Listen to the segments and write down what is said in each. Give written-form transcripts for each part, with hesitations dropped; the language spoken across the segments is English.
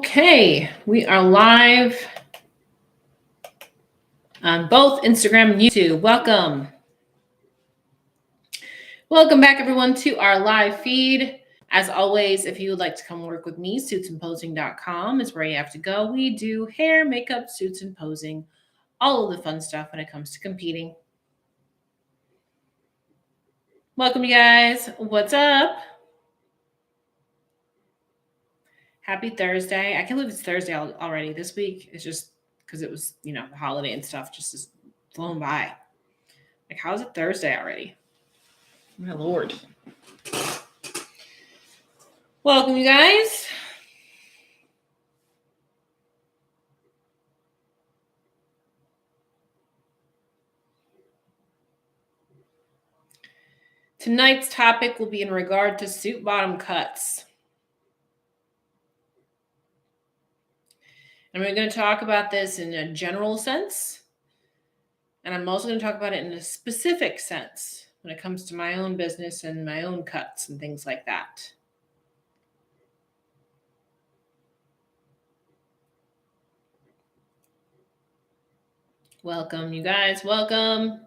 Okay, we are live on both Instagram and YouTube. Welcome. Welcome back, everyone, to our live feed. As always, if you would like to come work with me, suitsandposing.com is where you have to go. We do hair, makeup, suits, and posing, all of the fun stuff when it comes to competing. Welcome, you guys. What's up? Happy Thursday. I can't believe it's Thursday already. This week is just because it was, the holiday and stuff just is flown by. Like, how is it Thursday already? My Lord. Welcome, you guys. Tonight's topic will be in regard to suit bottom cuts. And we're going to talk about this in a general sense. And I'm also going to talk about it in a specific sense when it comes to my own business and my own cuts and things like that. Welcome, you guys. Welcome.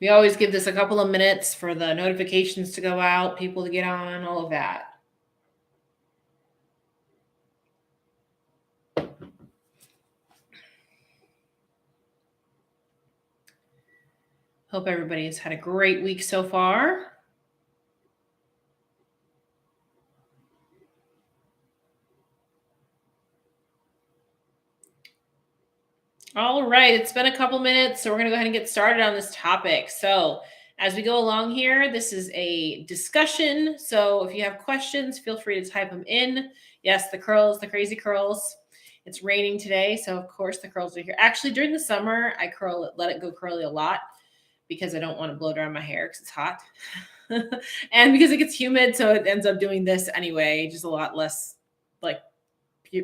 We always give this a couple of minutes for the notifications to go out, people to get on, all of that. Hope everybody has had a great week so far. All right, it's been a couple minutes, so we're going to go ahead and get started on this topic. So as we go along here, this is a discussion. So if you have questions, feel free to type them in. Yes, the curls, the crazy curls. It's raining today, so of course the curls are here. Actually, during the summer, I let it go curly a lot because I don't want to blow dry my hair because it's hot. And because it gets humid, so it ends up doing this anyway, just a lot less like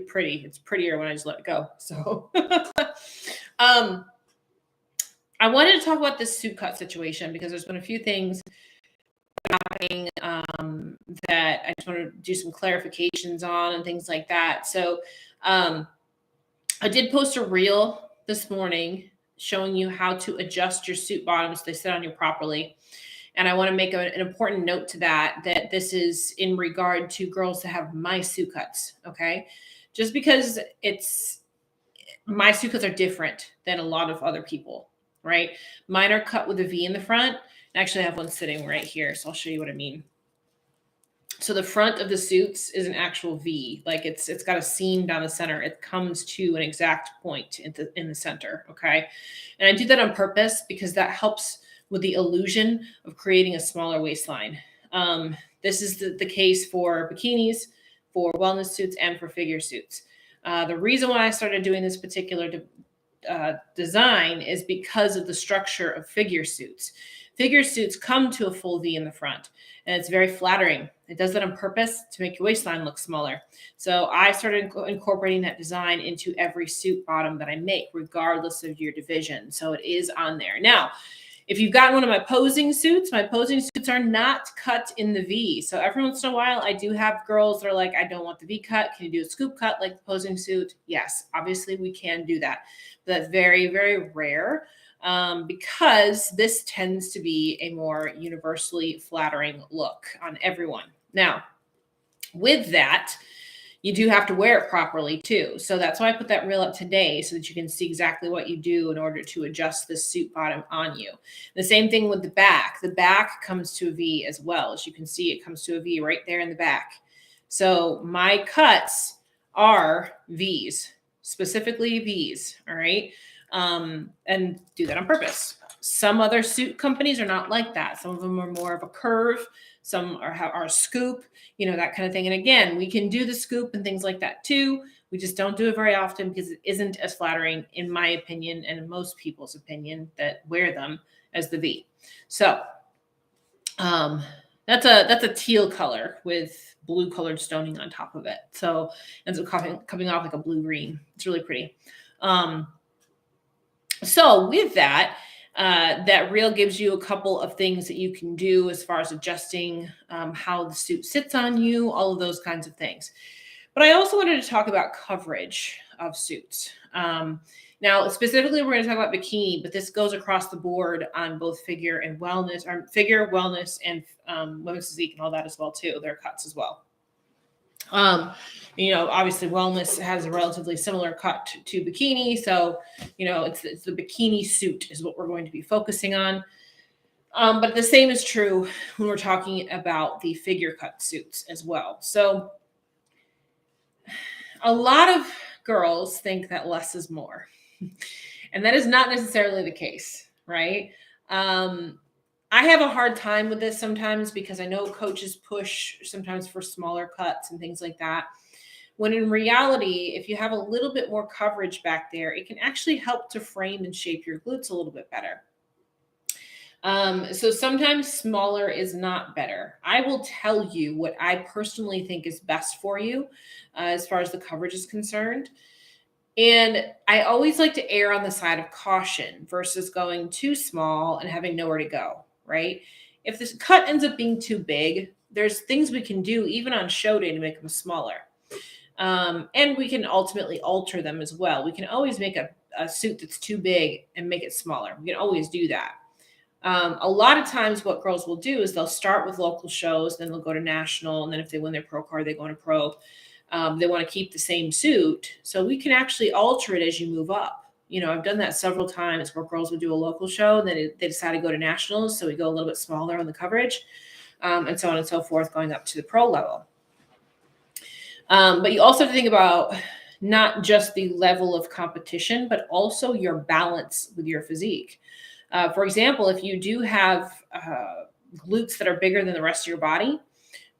pretty. It's prettier when I just let it go. So I wanted to talk about this suit cut situation because there's been a few things happening that I just want to do some clarifications on and things like that. So I did post a reel this morning showing you how to adjust your suit bottoms so they sit on you properly. And I want to make an important note to that this is in regard to girls that have my suit cuts, okay? Just because my suit cuts are different than a lot of other people, right? Mine are cut with a V in the front. Actually, I have one sitting right here, so I'll show you what I mean. So the front of the suits is an actual V, like it's got a seam down the center. It comes to an exact point in the center, okay? And I do that on purpose because that helps with the illusion of creating a smaller waistline. This is the case for bikinis, for wellness suits, and for figure suits. The reason why I started doing this particular design is because of the structure of figure suits. Figure suits come to a full V in the front, and it's very flattering. It does that on purpose to make your waistline look smaller. So I started incorporating that design into every suit bottom that I make, regardless of your division. So it is on there. Now, if you've gotten one of my posing suits are not cut in the V. So every once in a while, I do have girls that are like, I don't want the V cut. Can you do a scoop cut like the posing suit? Yes, obviously we can do that. But that's very, very rare because this tends to be a more universally flattering look on everyone. Now, with that, you do have to wear it properly too. So that's why I put that reel up today so that you can see exactly what you do in order to adjust the suit bottom on you. The same thing with the back. The back comes to a V as well. As you can see, it comes to a V right there in the back. So my cuts are Vs, specifically Vs, all right? And do that on purpose. Some other suit companies are not like that. Some of them are more of a curve. Some are a scoop, that kind of thing. And again, we can do the scoop and things like that too. We just don't do it very often because it isn't as flattering, in my opinion, and in most people's opinion that wear them, as the V. So that's a teal color with blue colored stoning on top of it. So ends up coming off like a blue green. It's really pretty. So with that, That reel gives you a couple of things that you can do as far as adjusting how the suit sits on you, all of those kinds of things. But I also wanted to talk about coverage of suits. Now, specifically, we're going to talk about bikini, but this goes across the board on both figure and wellness, or figure, wellness, and women's physique and all that as well, too. Their cuts as well. Obviously wellness has a relatively similar cut to bikini. So, it's the bikini suit is what we're going to be focusing on. But the same is true when we're talking about the figure cut suits as well. So a lot of girls think that less is more. And that is not necessarily the case, right? I have a hard time with this sometimes because I know coaches push sometimes for smaller cuts and things like that. When in reality, if you have a little bit more coverage back there, it can actually help to frame and shape your glutes a little bit better. So sometimes smaller is not better. I will tell you what I personally think is best for you as far as the coverage is concerned. And I always like to err on the side of caution versus going too small and having nowhere to go, right? If this cut ends up being too big, there's things we can do even on show day to make them smaller. And we can ultimately alter them as well. We can always make a suit that's too big and make it smaller. We can always do that. A lot of times what girls will do is they'll start with local shows, then they'll go to national, and then if they win their pro card, they go into pro. They want to keep the same suit. So we can actually alter it as you move up. I've done that several times where girls would do a local show, and then they decide to go to nationals. So we go a little bit smaller on the coverage, and so on and so forth, going up to the pro level. But you also have to think about not just the level of competition, but also your balance with your physique. For example, if you do have glutes that are bigger than the rest of your body,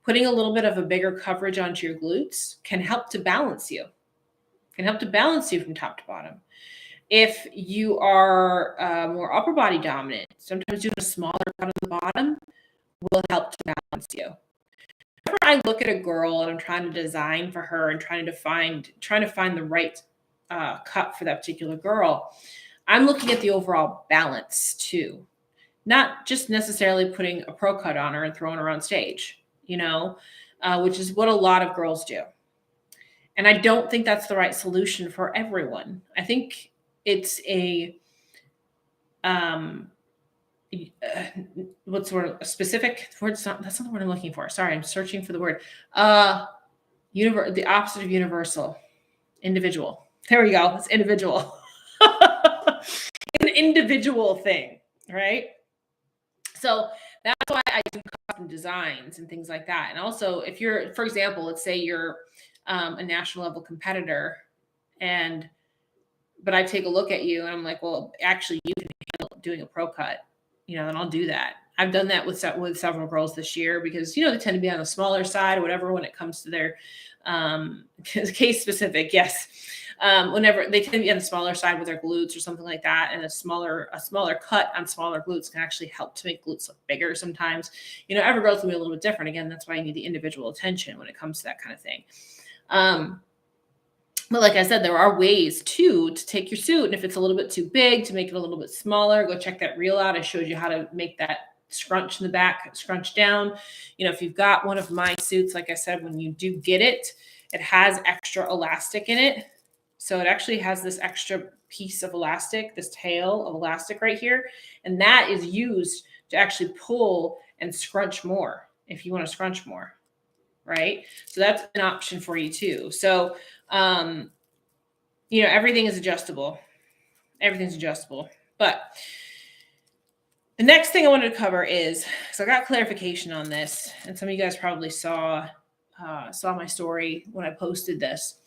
putting a little bit of a bigger coverage onto your glutes can help to balance you, from top to bottom. If you are more upper body dominant, sometimes doing a smaller cut on the bottom will help to balance you. Whenever I look at a girl and I'm trying to design for her and trying to find the right cut for that particular girl, I'm looking at the overall balance too, not just necessarily putting a pro cut on her and throwing her on stage, which is what a lot of girls do. And I don't think that's the right solution for everyone. I think it's a what's the word? A specific word? That's not the word I'm looking for. Sorry, I'm searching for the word. The opposite of universal, individual. There we go. It's individual. An individual thing, right? So that's why I do custom designs and things like that. And also, if you're, for example, let's say you're a national level competitor, but I take a look at you and I'm like, well, actually, you can handle doing a pro cut, then I'll do that. I've done that with several girls this year because they tend to be on the smaller side or whatever when it comes to their case specific. Yes. Whenever they tend to be on the smaller side with their glutes or something like that, and a smaller cut on smaller glutes can actually help to make glutes look bigger sometimes. Every girl's gonna be a little bit different. Again, that's why you need the individual attention when it comes to that kind of thing. But like I said, there are ways to take your suit, and if it's a little bit too big, to make it a little bit smaller. Go check that reel out. I showed you how to make that scrunch in the back, scrunch down. If you've got one of my suits, like I said, when you do get it, it has extra elastic in it. So it actually has this extra piece of elastic, this tail of elastic right here. And that is used to actually pull and scrunch more if you want to scrunch more, right? So that's an option for you too. So, everything is adjustable. Everything's adjustable. But the next thing I wanted to cover is, so I got clarification on this, and some of you guys probably saw my story when I posted this,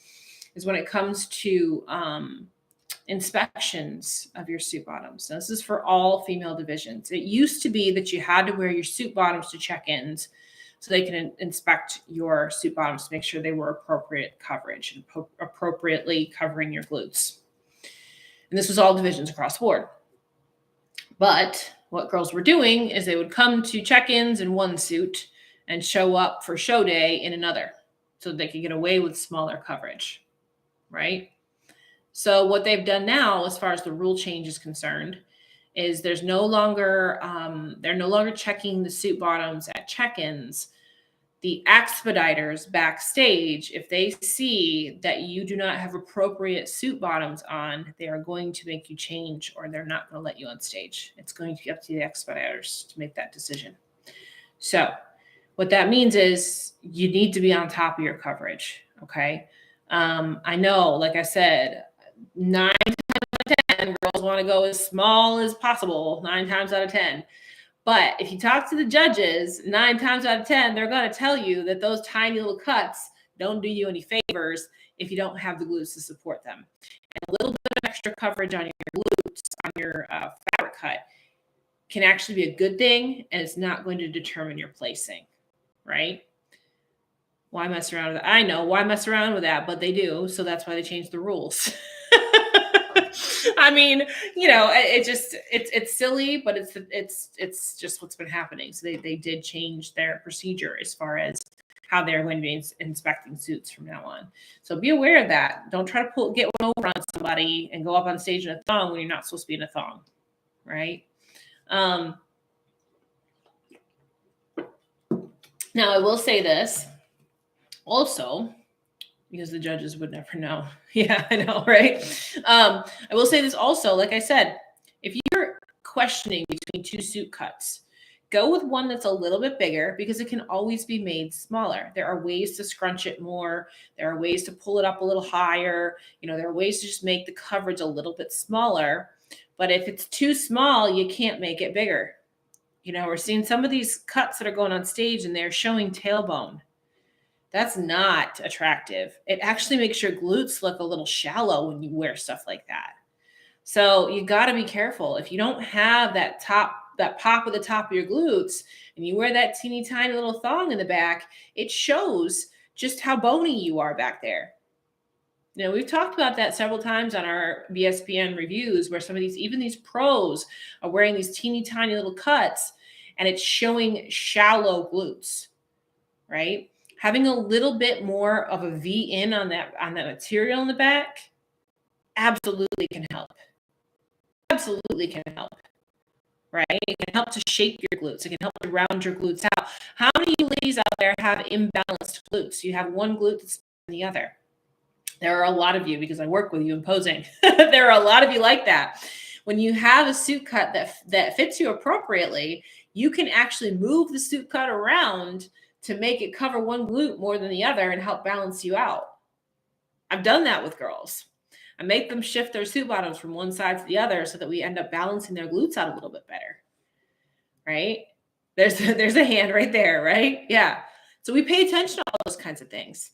is when it comes to inspections of your suit bottoms. So this is for all female divisions. It used to be that you had to wear your suit bottoms to check-ins so they can inspect your suit bottoms to make sure they were appropriate coverage and appropriately covering your glutes. And this was all divisions across the board. But what girls were doing is they would come to check-ins in one suit and show up for show day in another so they could get away with smaller coverage. Right? So what they've done now, as far as the rule change is concerned, is they're no longer checking the suit bottoms at check-ins. The expediters backstage, if they see that you do not have appropriate suit bottoms on, they are going to make you change, or they're not going to let you on stage. It's going to be up to the expediters to make that decision. So what that means is you need to be on top of your coverage. Okay. I know, like I said, 9 times out of 10, girls want to go as small as possible, 9 times out of 10. But if you talk to the judges, 9 times out of 10, they're going to tell you that those tiny little cuts don't do you any favors if you don't have the glutes to support them. And a little bit of extra coverage on your glutes, on your fabric cut, can actually be a good thing, and it's not going to determine your placing, right? Why mess around with that? I know why mess around with that, but they do. So that's why they changed the rules. I mean, it's silly, but it's just what's been happening. So they did change their procedure as far as how they're going to be inspecting suits from now on. So be aware of that. Don't try to get one over on somebody and go up on stage in a thong when you're not supposed to be in a thong, right? Now I will say this also, because the judges would never know. Yeah, I know, right? I will say this also, like I said, if you're questioning between 2 suit cuts, go with one that's a little bit bigger, because it can always be made smaller. There are ways to scrunch it more. There are ways to pull it up a little higher. There are ways to just make the coverage a little bit smaller. But if it's too small, you can't make it bigger. We're seeing some of these cuts that are going on stage and they're showing tailbone. That's not attractive. It actually makes your glutes look a little shallow when you wear stuff like that. So you got to be careful. If you don't have that pop at the top of your glutes, and you wear that teeny tiny little thong in the back, it shows just how bony you are back there. We've talked about that several times on our BSPN reviews, where some of these pros are wearing these teeny tiny little cuts, and it's showing shallow glutes, right? Having a little bit more of a V in on that material in the back absolutely can help. Absolutely can help, right? It can help to shape your glutes. It can help to round your glutes out. How many ladies out there have imbalanced glutes? You have one glute that's better than the other. There are a lot of you, because I work with you in posing. There are a lot of you like that. When you have a suit cut that fits you appropriately, you can actually move the suit cut around to make it cover one glute more than the other and help balance you out. I've done that with girls. I make them shift their suit bottoms from one side to the other so that we end up balancing their glutes out a little bit better, right? There's a hand right there, right? Yeah. So we pay attention to all those kinds of things.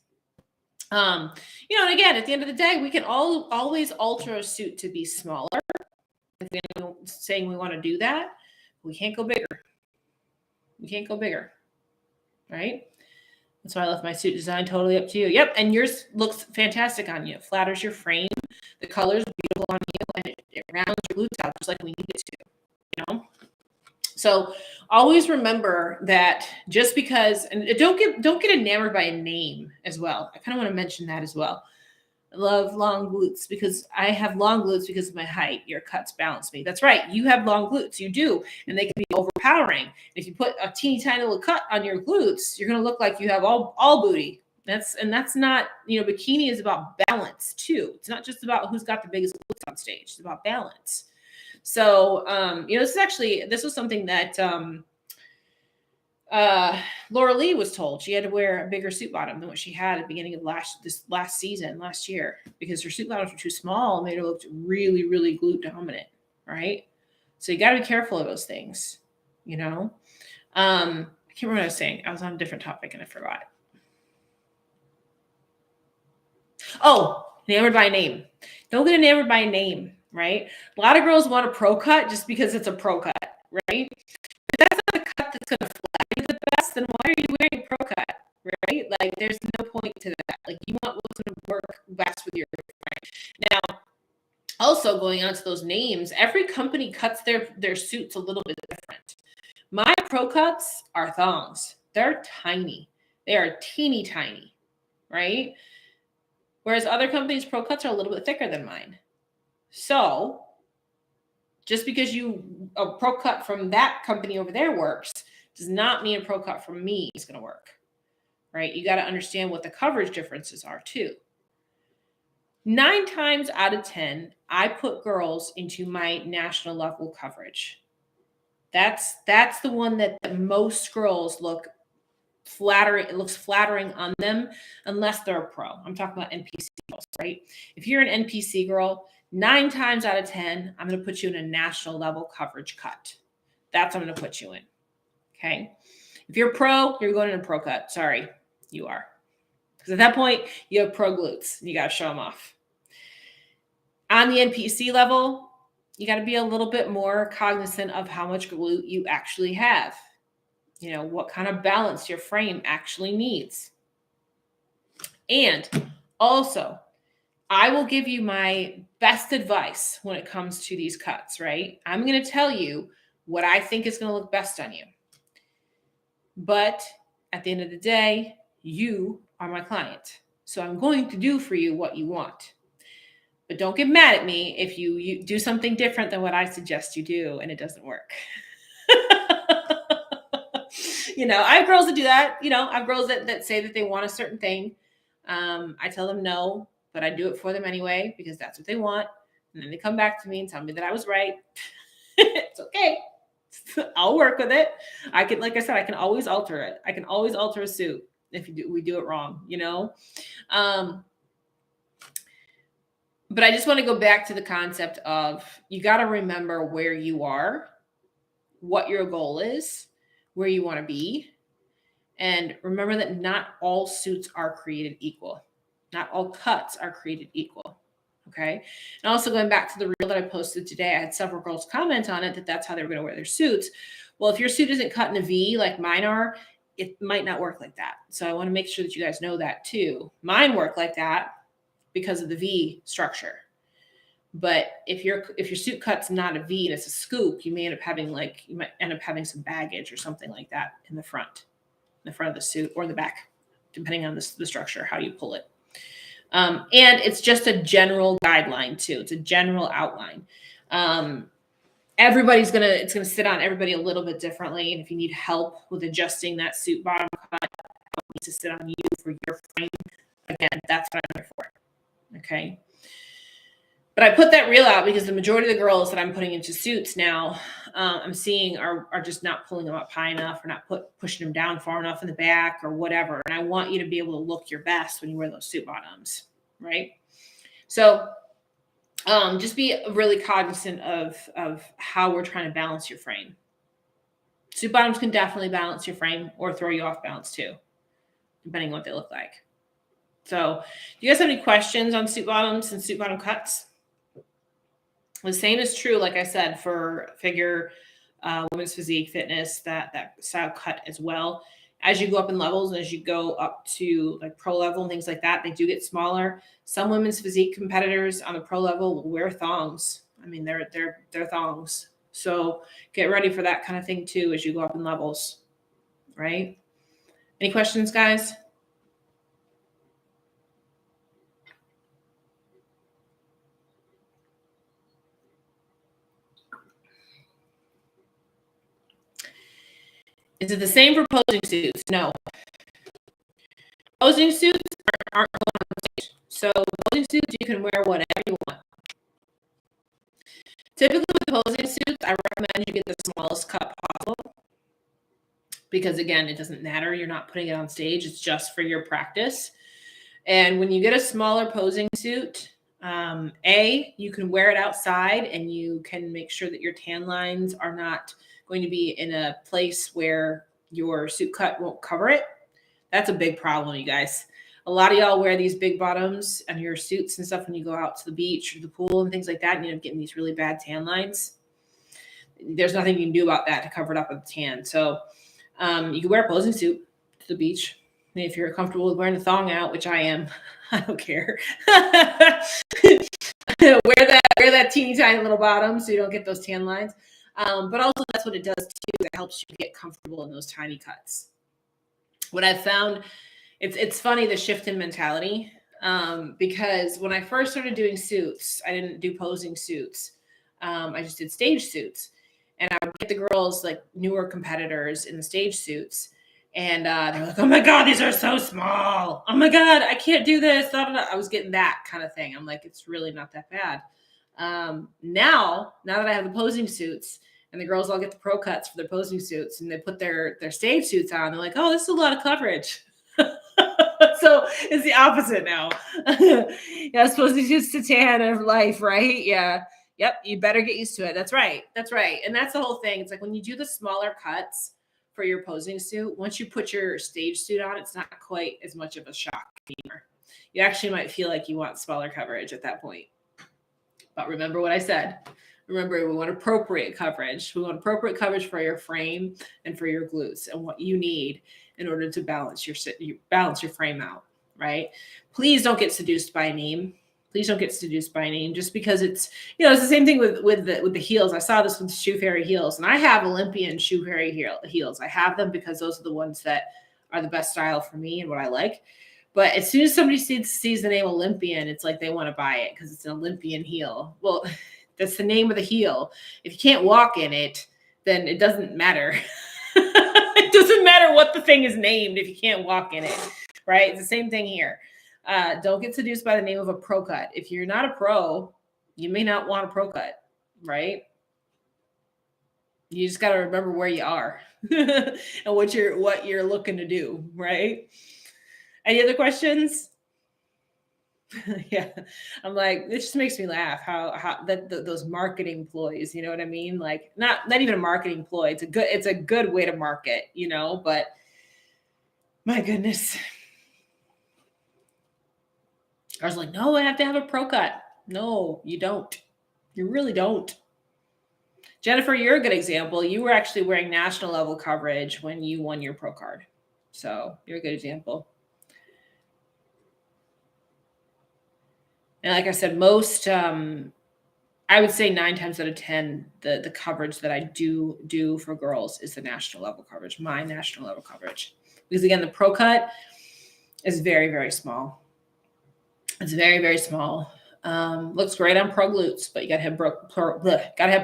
And again, at the end of the day, we can always alter a suit to be smaller. If we're saying we want to do that, we can't go bigger. We can't go bigger, right? That's why I left my suit design totally up to you. Yep, and yours looks fantastic on you. It flatters your frame. The color's beautiful on you, and it rounds your glutes out just like we need it to, So always remember that just because, and don't get enamored by a name as well. I kind of want to mention that as well. I love long glutes because I have long glutes because of my height. Your cuts balance me. That's right. You have long glutes. You do. And they can be overpowering. If you put a teeny tiny little cut on your glutes, you're going to look like you have all booty. That's not, bikini is about balance too. It's not just about who's got the biggest glutes on stage. It's about balance. So, this was something that Laura Lee was told. She had to wear a bigger suit bottom than what she had at the beginning of last year, because her suit bottoms were too small and made her look really, really glute dominant, right? So you got to be careful of those things, I can't remember what I was saying. I was on a different topic and I forgot. Oh, enamored by name. Don't get enamored by name, right? A lot of girls want a pro cut just because it's a pro cut, right? If that's not a cut that's going to fly you the best, then why are you wearing a pro cut, right? Like, there's no point to that. Like, you want what's going to work best with your right? Now, also going on to those names, every company cuts their suits a little bit different. My pro cuts are thongs. They're tiny. They are teeny tiny, right? Whereas other companies' pro cuts are a little bit thicker than mine. So Just because a pro cut from that company over there works does not mean a pro cut from me is going to work, right? You got to understand what the coverage differences are too. 9 times out of 10, I put girls into my national level coverage. That's the one that most girls look flattering. It looks flattering on them unless they're a pro. I'm talking about NPC girls, right? If you're an NPC girl, 9 times out of 10, I'm going to put you in a national level coverage cut. That's what I'm going to put you in. Okay. If you're pro, you're going in a pro cut. Sorry, you are. Because at that point, you have pro glutes. You got to show them off. On the NPC level, you got to be a little bit more cognizant of how much glute you actually have. You know, what kind of balance your frame actually needs. And also, I will give you my best advice when it comes to these cuts, right? I'm going to tell you what I think is going to look best on you. But at the end of the day, you are my client. So I'm going to do for you what you want. But don't get mad at me if you do something different than what I suggest you do and it doesn't work. You know, I have girls that do that. You know, I have girls that say that they want a certain thing. I tell them no, but I do it for them anyway because that's what they want. And then they come back to me and tell me that I was right. It's okay. I'll work with it. I can, like I said, I can always alter it. I can always alter a suit if we do it wrong, you know? But I just want to go back to the concept of you got to remember where you are, what your goal is, where you want to be. And remember that not all suits are created equal. Not all cuts are created equal. Okay. And also going back to the reel that I posted today, I had several girls comment on it that that's how they were going to wear their suits. Well, if your suit isn't cut in a V like mine are, it might not work like that. So I want to make sure that you guys know that too. Mine work like that because of the V structure. But if your suit cut's not a V and it's a scoop, you might end up having some baggage or something like that in the front of the suit or the back, depending on the structure, how you pull it. And it's just a general guideline too. It's a general outline. It's going to sit on everybody a little bit differently. And if you need help with adjusting that suit bottom cut, it needs to sit on you for your frame. Again, that's what I'm here for. Okay. But I put that reel out because the majority of the girls that I'm putting into suits now, I'm seeing are just not pulling them up high enough or not pushing them down far enough in the back or whatever. And I want you to be able to look your best when you wear those suit bottoms, right? So just be really cognizant of how we're trying to balance your frame. Suit bottoms can definitely balance your frame or throw you off balance too, depending on what they look like. So do you guys have any questions on suit bottoms and suit bottom cuts? The same is true, like I said, for figure, women's physique, fitness, that style cut as well. As you go up in levels and as you go up to like pro level and things like that, they do get smaller. Some women's physique competitors on the pro level will wear thongs. I mean, they're thongs. So get ready for that kind of thing too as you go up in levels, right? Any questions, guys? Is it the same for posing suits? No. Posing suits aren't going on stage. So posing suits, you can wear whatever you want. Typically with posing suits, I recommend you get the smallest cut possible because, again, it doesn't matter. You're not putting it on stage. It's just for your practice. And when you get a smaller posing suit, you can wear it outside and you can make sure that your tan lines are not going to be in a place where your suit cut won't cover it. That's a big problem, you guys. A lot of y'all wear these big bottoms on your suits and stuff when you go out to the beach or the pool and things like that, and you end up getting these really bad tan lines. There's nothing you can do about that to cover it up with tan. So you can wear a posing suit to the beach. And if you're comfortable with wearing the thong out, which I am, I don't care. wear that teeny tiny little bottom so you don't get those tan lines. But also that's what it does too. That helps you get comfortable in those tiny cuts. What I've found, it's funny, the shift in mentality, because when I first started doing suits, I didn't do posing suits. I just did stage suits, and I would get the girls, like newer competitors in the stage suits, and they're like, "Oh my god, these are so small! Oh my god, I can't do this!" I was getting that kind of thing. I'm like, it's really not that bad. Now that I have the posing suits, and the girls all get the pro cuts for their posing suits, and they put their stage suits on, they're like, "Oh, this is a lot of coverage." So it's the opposite now. Yeah, posing suits to tan of life, right? Yeah. Yep, you better get used to it. That's right. That's right. And that's the whole thing. It's like when you do the smaller cuts for your posing suit, once you put your stage suit on, it's not quite as much of a shock anymore. You actually might feel like you want smaller coverage at that point. But remember what I said. Remember, we want appropriate coverage. We want appropriate coverage for your frame and for your glutes and what you need in order to balance your frame out, right? Please don't get seduced by a name. Please don't get seduced by a name just because it's, it's the same thing with the heels. I saw this with Shoe Fairy heels, and I have Olympian Shoe Fairy heels. I have them because those are the ones that are the best style for me and what I like. But as soon as somebody sees the name Olympian, it's like they want to buy it because it's an Olympian heel. Well, that's the name of the heel. If you can't walk in it, then it doesn't matter. It doesn't matter what the thing is named if you can't walk in it, right? It's the same thing here. Don't get seduced by the name of a pro cut. If you're not a pro, you may not want a pro cut, right? You just got to remember where you are and what you're looking to do, right? Any other questions? Yeah, I'm like, it just makes me laugh how those marketing ploys, you know what I mean? Like not even a marketing ploy. It's a good way to market, but my goodness. I was like, no, I have to have a pro cut. No, you don't. You really don't. Jennifer, you're a good example. You were actually wearing national level coverage when you won your pro card. So you're a good example. And like I said, most, I would say 9 times out of 10, the coverage that I do for girls is the national level coverage, my national level coverage. Because again, the pro cut is very, very small. It's very, very small. Looks great on pro glutes, but you gotta have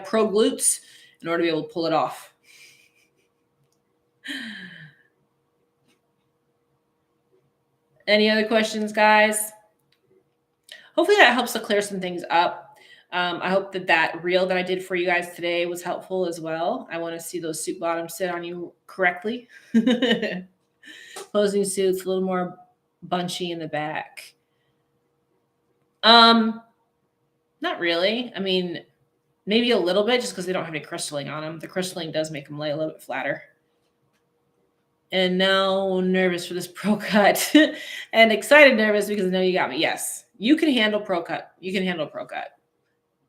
pro glutes in order to be able to pull it off. Any other questions, guys? Hopefully that helps to clear some things up. I hope that reel that I did for you guys today was helpful as well. I want to see those suit bottoms sit on you correctly. Posing suits, a little more bunchy in the back. Not really. I mean, maybe a little bit just because they don't have any crystalling on them. The crystalling does make them lay a little bit flatter. And now nervous for this pro cut and excited nervous because I know you got me. Yes, you can handle pro cut. You can handle pro cut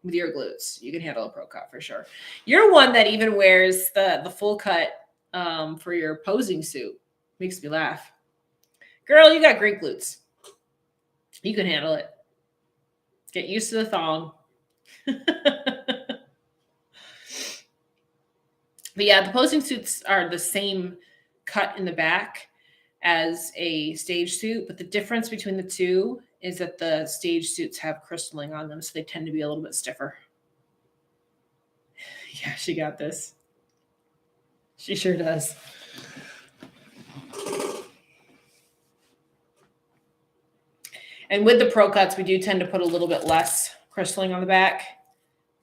with your glutes. You can handle a pro cut for sure. You're one that even wears the full cut for your posing suit. Makes me laugh. Girl, you got great glutes. You can handle it. Get used to the thong. But yeah, the posing suits are the same cut in the back as a stage suit, but the difference between the two is that the stage suits have crystalling on them, so they tend to be a little bit stiffer. Yeah, she got this. She sure does. And with the pro cuts, we do tend to put a little bit less crystalling on the back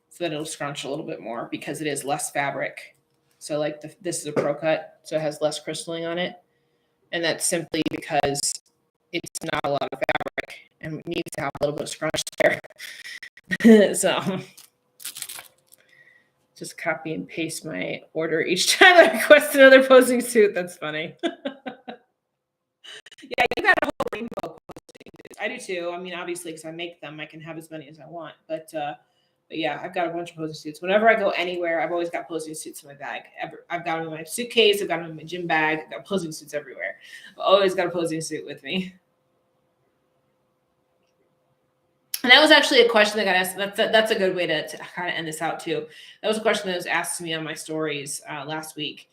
so that it'll scrunch a little bit more because it is less fabric. So like this is a pro cut, so it has less crystalling on it. And that's simply because it's not a lot of fabric and it needs to have a little bit of scrunch there. So just copy and paste my order each time I request another posing suit. That's funny. Yeah, you got a whole rainbow posing suits. I do too. I mean, obviously, because I make them, I can have as many as I want. But yeah, I've got a bunch of posing suits. Whenever I go anywhere, I've always got posing suits in my bag. I've got them in my suitcase. I've got them in my gym bag. I've got posing suits everywhere. I've always got a posing suit with me. And that was actually a question that got asked. That's a good way to kind of end this out too. That was a question that was asked to me on my stories last week.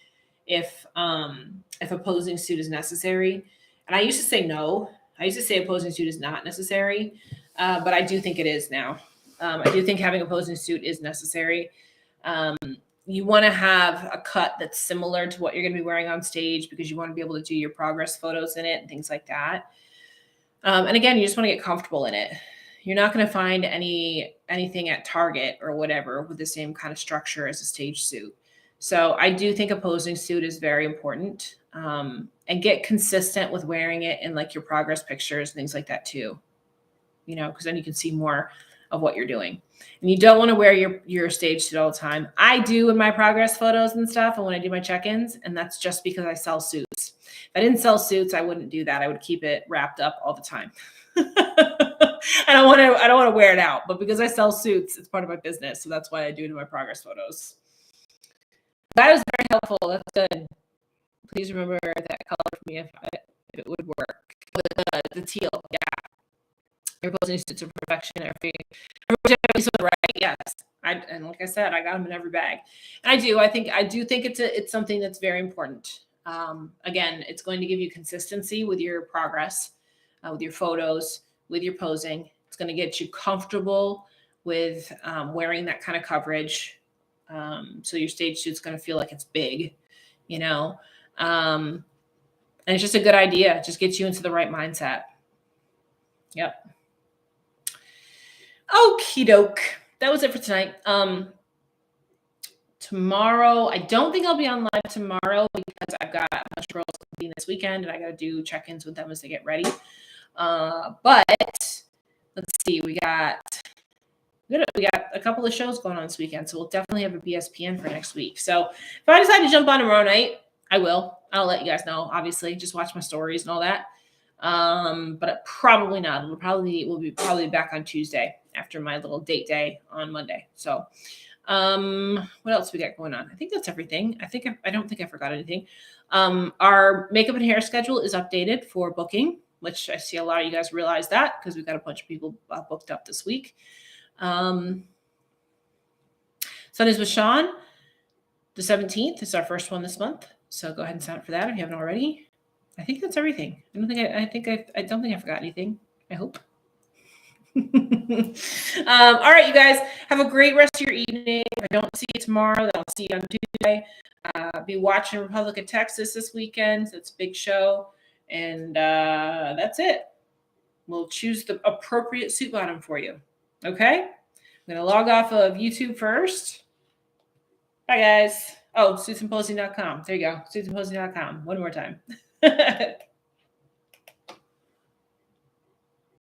If a posing suit is necessary. And I used to say no. I used to say a posing suit is not necessary, but I do think it is now. I do think having a posing suit is necessary. You want to have a cut that's similar to what you're going to be wearing on stage because you want to be able to do your progress photos in it and things like that. And again, you just want to get comfortable in it. You're not going to find anything at Target or whatever with the same kind of structure as a stage suit. So I do think a posing suit is very important, and get consistent with wearing it in like your progress pictures and things like that too, because then you can see more of what you're doing. And you don't want to wear your stage suit all the time. I do in my progress photos and stuff, and when I do my check-ins, and that's just because I sell suits. If I didn't sell suits, I wouldn't do that. I would keep it wrapped up all the time. I don't want to wear it out, but because I sell suits, it's part of my business. So that's why I do it in my progress photos. That was very helpful. That's good. Please remember that color for me if it would work. The teal, yeah. Your posing suits of perfection. Everybody's right. Yes. And like I said, I got them in every bag. And I do think it's something that's very important. Again, it's going to give you consistency with your progress, with your photos, with your posing. It's going to get you comfortable with wearing that kind of coverage. So your stage suit's going to feel like it's big, and it's just a good idea. It just gets you into the right mindset. Yep. Okie doke. That was it for tonight. Tomorrow, I don't think I'll be on live tomorrow because I've got a bunch of girls competing this weekend and I got to do check-ins with them as they get ready. But let's see, we got a couple of shows going on this weekend, so we'll definitely have a BSPN for next week. So if I decide to jump on tomorrow night, I will. I'll let you guys know. Obviously, just watch my stories and all that. But probably not. We'll be back on Tuesday after my little date day on Monday. So, what else we got going on? I think that's everything. I don't think I forgot anything. Our makeup and hair schedule is updated for booking, which I see a lot of you guys realize that because we've got a bunch of people booked up this week. Sundays with Shawn, the 17th is our first one this month. So go ahead and sign up for that if you haven't already. I think that's everything. I don't think I forgot anything. I hope. All right, you guys have a great rest of your evening. If I don't see you tomorrow, then I'll see you on Tuesday. Be watching Republic of Texas this weekend. It's a big show. And that's it. We'll choose the appropriate suit bottom for you. Okay? I'm going to log off of YouTube first. Bye, guys. Oh, suitsandposing.com. There you go. Suitsandposing.com. One more time.